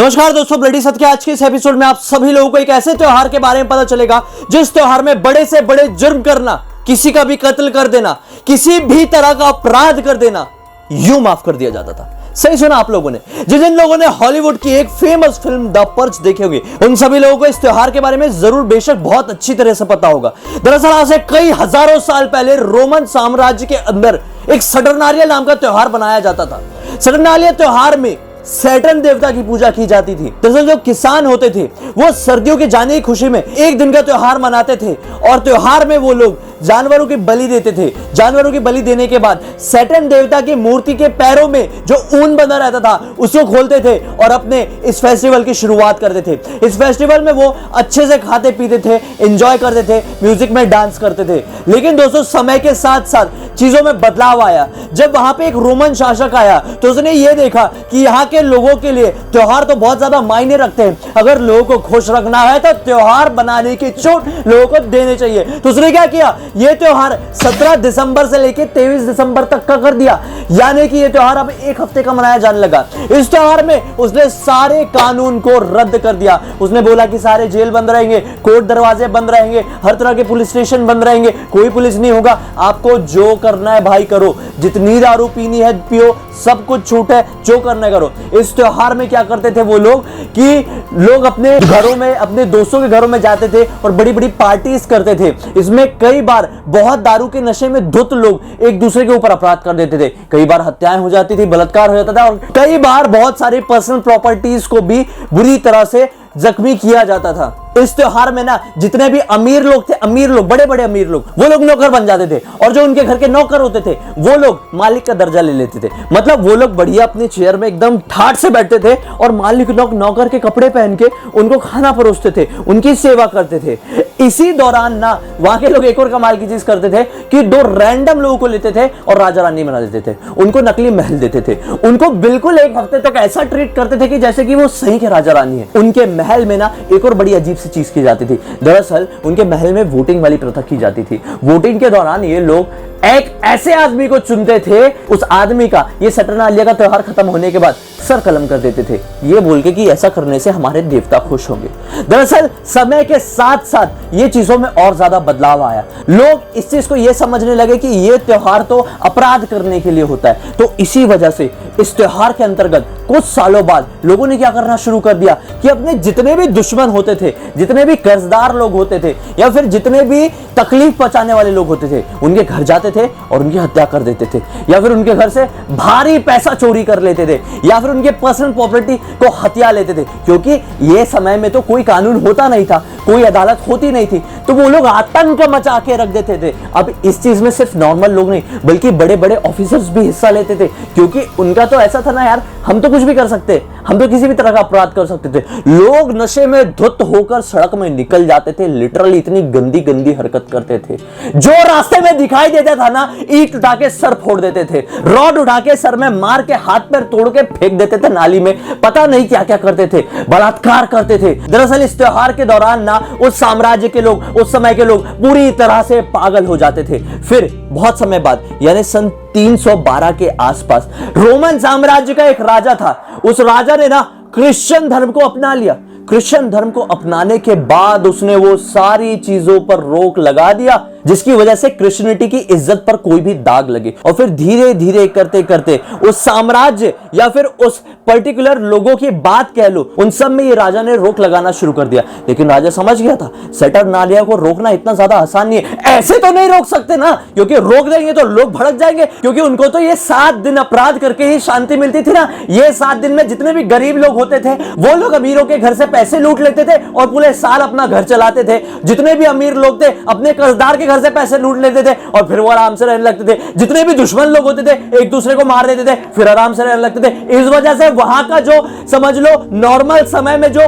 नमस्कार दोस्तों, ब्लडी सत्य के आज के इस एपिसोड में आप सभी लोगों को एक ऐसे त्योहार के बारे में पता चलेगा जिस त्योहार में बड़े से बड़े जुर्म करना, किसी का भी कत्ल कर देना, किसी भी तरह का अपराध कर देना यूं माफ कर दिया जाता था। सही सुना आप लोगों ने। जिन लोगों ने हॉलीवुड की एक फेमस फिल्म द पर्च देखे होंगे उन सभी लोगों को इस त्योहार के बारे में जरूर बेशक बहुत अच्छी तरह से पता होगा। दरअसल आज से कई हजारों साल पहले रोमन साम्राज्य के अंदर एक सटरनालिया नाम का त्योहार बनाया जाता था। सटरनालिया त्योहार में सैटर्न देवता की पूजा की जाती थी। दरअसल जो किसान होते थे वो सर्दियों के जाने की खुशी में एक दिन का त्योहार मनाते थे और त्योहार में वो लोग जानवरों की बलि देते थे। जानवरों की बलि देने के बाद सैटर्न देवता की मूर्ति के पैरों में जो ऊन बंधा रहता था उसको खोलते थे और अपने इस फेस्टिवल की शुरुआत करते थे। इस फेस्टिवल में वो अच्छे से खाते पीते थे, एंजॉय करते थे, म्यूजिक में डांस करते थे। लेकिन दोस्तों समय के साथ साथ चीजों में बदलाव आया। जब वहां पे एक रोमन शासक आया तो उसने ये देखा कि यहाँ के लोगों के लिए त्योहार तो बहुत ज्यादा मायने रखते हैं। अगर लोगों को खुश रखना है तो त्योहार बनाने की छूट लोगों को देने चाहिए। तो उसने क्या किया, ये त्योहार 17 दिसंबर से लेकर 23 दिसंबर तक का कर दिया। यानी कि ये त्योहार अब एक हफ्ते का मनाया जाने लगा। इस त्योहार में उसने सारे कानून को रद्द कर दिया। उसने बोला कि सारे जेल बंद रहेंगे, कोर्ट दरवाजे बंद रहेंगे, हर तरह के पुलिस स्टेशन बंद रहेंगे, कोई पुलिस नहीं होगा। आपको जो करना है भाई करो, जितनी दारू पीनी है पियो, सब कुछ छूट है, जो करना है करो। इस त्योहार में क्या करते थे वो लोग कि लोग अपने घरों में, अपने दोस्तों के घरों में जाते थे और बड़ी बड़ी पार्टीज करते थे। इसमें कई बार बहुत दारू के नशे में धुत लोग एक दूसरे के ऊपर अपराध कर देते थे। कई बार हत्याएं हो जाती थी, बलात्कार हो जाता था और कई बार बहुत सारी पर्सनल प्रॉपर्टीज को भी बुरी तरह से जख्मी किया जाता था। इस त्योहार में ना जितने भी अमीर लोग थे, अमीर लोग, बड़े बड़े अमीर लोग, वो लोग नौकर बन जाते थे और जो उनके घर के नौकर होते थे वो लोग मालिक का दर्जा ले लेते थे। मतलब वो लोग बढ़िया अपनी चेयर में एकदम ठाठ से बैठते थे और मालिक लोग नौकर के कपड़े पहन के उनको खाना परोसते थे, उनकी सेवा करते थे। इसी दौरान ना वहां के लोग एक और कमाल की चीज करते थे कि दो रैंडम लोगों को लेते थे और राजा रानी बना देते थे। उनको नकली महल देते थे, उनको बिल्कुल एक हफ्ते तक ऐसा ट्रीट करते थे कि जैसे कि वो सही के राजा रानी है। उनके महल में ना एक और बड़ी अजीब सी चीज की जाती थी। दरअसल उनके महल में वोटिंग वाली प्रथा की जाती थी। वोटिंग के दौरान ये लोग एक ऐसे आदमी को चुनते थे, उस आदमी का ये सटरनालिया का त्योहार खत्म होने के बाद सर कलम कर देते थे, ये बोल के कि ऐसा करने से हमारे देवता खुश होंगे। दरअसल समय के साथ साथ ये चीजों में और ज्यादा बदलाव आया। लोग इस चीज को ये समझने लगे कि ये त्योहार तो अपराध करने के लिए होता है। तो इसी वजह से इस त्योहार के अंतर्गत कुछ सालों बाद लोगों ने क्या करना शुरू कर दिया कि अपने जितने भी दुश्मन होते थे, जितने भी कर्जदार लोग होते थे या फिर जितने भी तकलीफ पहुंचाने वाले लोग होते थे, उनके घर जाते थे और उनकी हत्या कर देते थे या फिर उनके घर से भारी पैसा चोरी कर लेते थे या फिर उनके पर्सनल प्रॉपर्टी को हत्या लेते थे। क्योंकि ये समय में तो कोई कानून होता नहीं था, कोई अदालत होती नहीं थी, तो वो लोग आतंक मचा के रख देते थे। अब इस चीज में सिर्फ नॉर्मल लोग नहीं बल्कि बड़े बड़े ऑफिसर्स भी हिस्सा लेते थे, क्योंकि उनका तो ऐसा था ना यार, हम तो कुछ भी कर सकते, हम तो किसी भी तरह का अपराध कर सकते थे। लोग नशे में धुत होकर सड़क में निकल जाते थे, लिटरली इतनी गंदी गंदी हरकत करते थे। जो रास्ते में दिखाई देता था ना, ईंट उठा के सर फोड़ देते थे, रॉड उठा के सर में मार के हाथ पैर तोड़ के फेंक देते थे नाली में, पता नहीं क्या क्या करते थे, बलात्कार करते थे। दरअसल इस त्योहार के दौरान ना उस साम्राज्य के लोग, उस समय के लोग पूरी तरह से पागल हो जाते थे। फिर बहुत समय बाद यानी सन 312 के आसपास रोमन साम्राज्य का एक राजा था। उस राजा ने ना क्रिश्चियन धर्म को अपना लिया। क्रिश्चियन धर्म को अपनाने के बाद उसने वो सारी चीजों पर रोक लगा दिया जिसकी वजह से क्रिश्चियनिटी की इज्जत पर कोई भी दाग लगे। और फिर धीरे धीरे करते करते उस साम्राज्य या फिर उस पर्टिकुलर लोगों की बात कह लो, उन सब में ये राजा ने रोक लगाना शुरू कर दिया। लेकिन राजा समझ गया था सटरनालिया को रोकना इतना ज्यादा आसान नहीं है, ऐसे तो नहीं रोक सकते ना, क्योंकि रोक देंगे तो लोग भड़क जाएंगे। क्योंकि उनको तो ये 7 दिन अपराध करके ही शांति मिलती थी ना। ये 7 दिन में जितने भी गरीब लोग होते थे वो लोग अमीरों के घर से पैसे लूट लेते थे और पूरे साल अपना घर चलाते थे। जितने भी अमीर लोग थे अपने कर्जदार के घर से पैसे लूट लेते थे और फिर वो आराम से रहने लगते थे। जितने भी दुश्मन लोग होते थे एक दूसरे को मार देते थे, फिर आराम से रहने लगते थे। इस वजह से वहां का जो समझ लो नॉर्मल समय में जो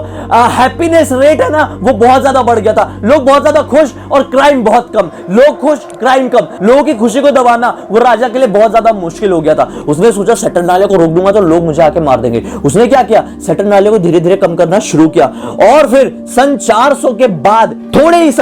हैप्पीनेस रेट है ना वो बहुत ज्यादा बढ़ गया था। लोग बहुत ज्यादा खुश और क्राइम बहुत कम। लोग खुश, क्राइम कम। लोगों की खुशी को दबाना वो राजा के लिए बहुत ज्यादा मुश्किल हो गया था। उसने सोचा सटरनालिया को रोक दूंगा तो लोग मुझे आके मार देंगे। उसने क्या किया, सटरनालिया को धीरे धीरे कम करना शुरू किया और फिर सन 400 के बाद थोड़े ही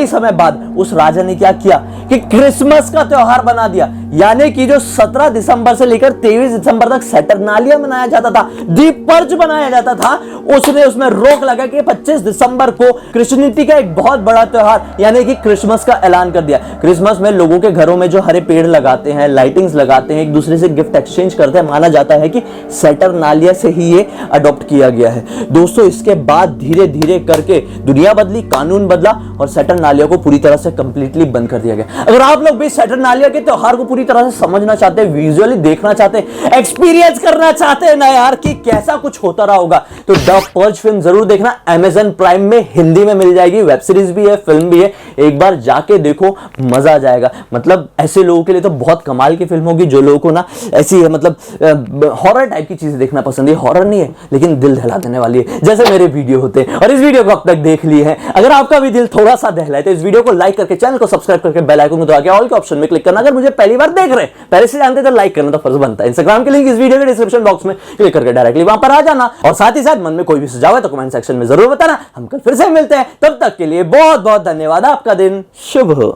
समय बाद उस राजा ने क्या किया कि क्रिसमस का त्योहार बना दिया। यानी कि जो 17 दिसंबर से लेकर 23 दिसंबर तक सैटरनालिया मनाया जाता था, दीपर्ज बनाया जाता था, उसने उसमें रोक लगा कि 25 दिसंबर को क्रिश्चियनिटी का एक बहुत बड़ा त्योहार यानी कि क्रिसमस का ऐलान कर दिया। क्रिसमस में लोगों के घरों में जो हरे पेड़ लगाते हैं, लाइटिंग्स लगाते हैं, एक दूसरे से गिफ्ट एक्सचेंज करते हैं, माना जाता है कि सैटरनालिया से ही ये अडॉप्ट किया गया है। दोस्तों, इसके बाद धीरे धीरे करके दुनिया बदली, कानून बदला और सैटरनालिया को पूरी तरह से कंप्लीटली बंद कर दिया गया। अगर आप लोग भी सैटरनालिया के त्योहार को पूरी तरह से समझना चाहते हैं, विजुअली देखना चाहते हैं, एक्सपीरियंस करना चाहते हैं ना यार कि कैसा कुछ होता रहा होगा, तो द पर्ज फिल्म जरूर देखना। अमेज़न प्राइम में हिंदी में मिल जाएगी, वेब सीरीज भी है, फिल्म भी है। एक बार जाके देखो, मजा आ जाएगा। मतलब ऐसे लोगों के लिए तो बहुत कमाल की फिल्म होगी जो लोगों को ना ऐसी है, मतलब हॉरर टाइप की चीजें देखना पसंद है। हॉरर नहीं है लेकिन दिल दहला देने वाली है, जैसे मेरे वीडियो होते हैं। और इस वीडियो को अब तक देख लिए हैं, अगर आपका भी दिल थोड़ा सा दहला है तो इस वीडियो को लाइक करके, चैनल को सब्सक्राइब करके, बेल आइकन को दबा के ऑल के ऑप्शन में क्लिक करना। अगर मुझे पहली बार देख रहे हैं, पहले से जानते तो लाइक करना तो फर्ज बनता है। इंस्टाग्राम के लिंक इस वीडियो के डिस्क्रिप्शन बॉक्स में क्लिक करके डायरेक्टली वहां पर आ जाना। और साथ ही साथ मन में कोई भी सुझाव है तो कमेंट सेक्शन में जरूर बताना। हम कल फिर से मिलते हैं, तब तक के लिए बहुत बहुत धन्यवाद। आपका दिन शुभ हो।